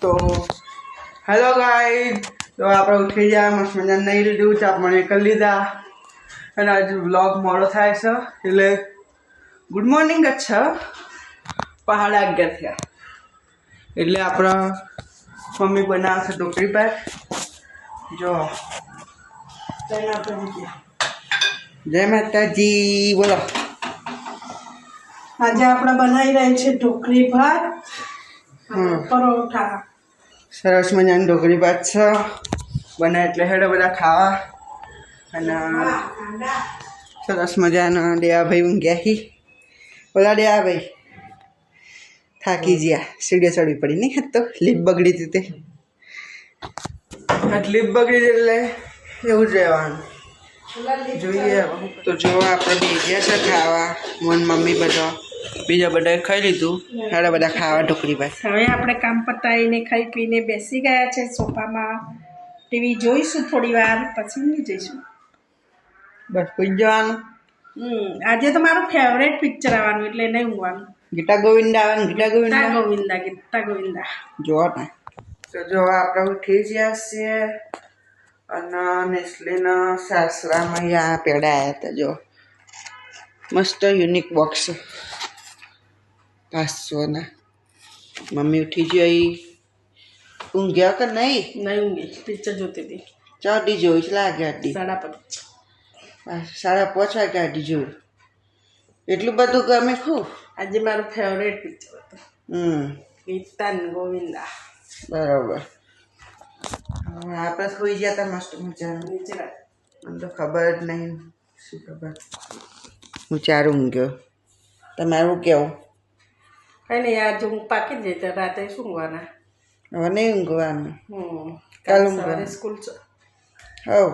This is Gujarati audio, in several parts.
તો હેલો ગાઈઝ, તો આપણે ઉઠી ગયા, મસ્ત મજાને નહીં લીધું, ચા પાણી કરી લીધા અને આજે વ્લોગ મોડો થાય છે એટલે ગુડ મોર્નિંગ જ છે. 11:30 થયા એટલે આપણા મમ્મી બનાવશે ઢોકળી પાક. જો જય માતાજી, બોલો. આજે આપણે બનાવી રહી છે ઢોકળી ભાત પરોઠા. સરસ મજાની ઢોકળી ભાત છે બને એટલે હેડો બધા ખાવા. અને સરસ મજાના દેવાભાઈ ઊંઘ્યા હી. બોલા દેવાભાઈ, થાકી ગયા, સીડીએ ચડવી પડી નહીં તો લીપ બગડી હતી તે. લીપ બગડી એટલે એવું જ રહેવાનું. જોઈએ તો જો આપણે બેસ્યા છે ખાવા, મન મમ્મી બધા બીજા બધાએ ખાઈ લીધું. હેડા બધા ખાવા ઢોકળી ભાત. હવે આપણે કામ પતાવીને ખાઈ પીને બેસી ગયા છે સોફામાં. ટીવી જોઈશું થોડી વાર, પછી ઊંઘી જઈશું. બસ પૂઈ જવાનું. આજે તો મારું ફેવરેટ પિક્ચર આવવાનું એટલે નહીં ઊંઘવાનું. ગીતા ગોવિંદા આવવાનું. ગીતા ગોવિંદા ગીતા ગોવિંદા જો ને. તો જો આપણે ઉઠી ગયા છીએ અને નેસ્લેના સાસરામાં અહીંયા પેડા આવ્યા હતા. જો મસ્ત યુનિક બોક્સ 500ના. મમ્મી ઉઠી ગઈ. ઊંઘ્યા કે નહીં? નહીં ઊંઘી, પિક્ચર જોતી હતી. ચાટી જોઈ છે લાગે. 5:30. 5:30 વાગ્યા અઢી જોયું. એટલું બધું ગમે ખૂબ. આજે મારું ફેવરેટ પિક્ચર હતું ગીતા ગોવિંદા. બરાબર. હવે આપણે સુઈ ગયા હતા મસ્ત મજાનું. મને તો ખબર જ નહીં શું ખબર. હું ચારું ઊંઘ્યો. તમારું કેવું? કઈ નહીં, યાર જો હું પાકી જ જઈ રાતે શું ઊંઘવાના. હવે નહીં ઊંઘવાનું. કાલે સવારે સ્કૂલ છે. હવ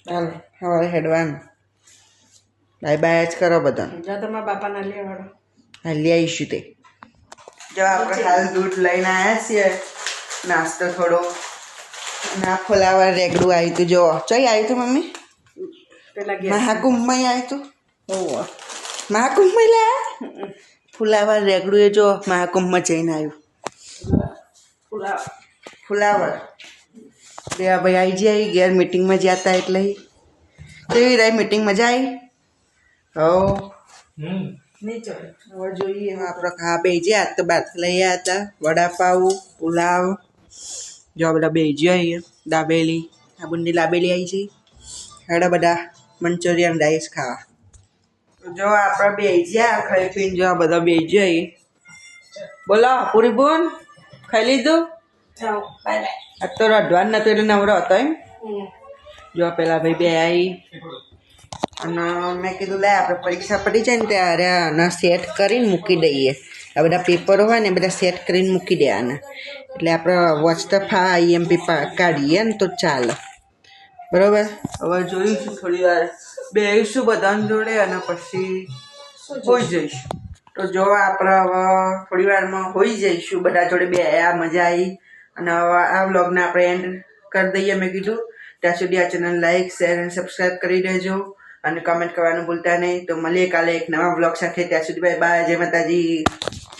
ચાલો સવારે હેડવાનું. બાય બાય જ કરો બધા. જો તમારા બાપાના લેવાડો. હા લઈ આવીશું તે. જો આપણે હાલ દૂધ લઈને આવ્યા છીએ, નાસ્તો થોડો. અને આ ફુલાવર રેગડું આવ્યું હતું. જો ચોઈ આવ્યું હતું મમ્મી? મહાકુંભમાં આવ્યું હતું. મહાકુંભમાં લાયા ફુલાવર રેગડું. એ જો મહાકુંભમાં જઈને આવ્યું ફુલાવર. દેવા ભાઈ આવી જાય ઘેર મીટિંગમાં જ્યાં હતા એટલે કેવી રહી મીટિંગ? મજા આવી? હવે જોઈએ આપણે ખાવા બે જ્યાં તો બહારથી લઈ આવ્યા હતા વડાપાઉં, પુલાવ. જો બધા બે જઈએ. દાબેલી, આબુની દાબેલી આવી છે. હેડા બધા મંચુરિયન રાઈસ ખાવા. જો આપણે બે જ્યાં ખાઈ પીને જો બધા બે જઈએ. બોલો પૂરી બોન, ખાઈ લીધું? જાઓ બાય બાય. આ તો રડવાનું નતું એટલે નવરો હતો એમ. જો પેલા ભાઈ બે આવી અને મેં કીધું લે આપણે પરીક્ષા પડી જાય ને ત્યારે આના સેટ કરીને મૂકી દઈએ. આ બધા પેપરો હોય ને બધા સેટ કરીને મૂકી દેવાના. એટલે આપણે વોચતફ IMP કાઢીએ ને તો ચાલે. બરાબર. હવે જોઈશું થોડી વાર બેસીશું બધાને જોડે અને પછી હોઈ જઈશું. તો જો આપણે હવે થોડી વારમાં હોઈ જઈશું બધા જોડે. બે આ મજા આવી. અને હવે આ વ્લોગને આપણે એન્ડ કરી દઈએ. મેં કીધું ત્યાં સુધી આ ચેનલ લાઈક, શેર અને સબસ્ક્રાઈબ કરી દેજો અને કમેન્ટ કરવાનું ભૂલતા નહીં. તો મળીએ કાલે એક નવા વ્લોગ સાથે. ત્યાં સુધી બાય બાય. જય માતાજી.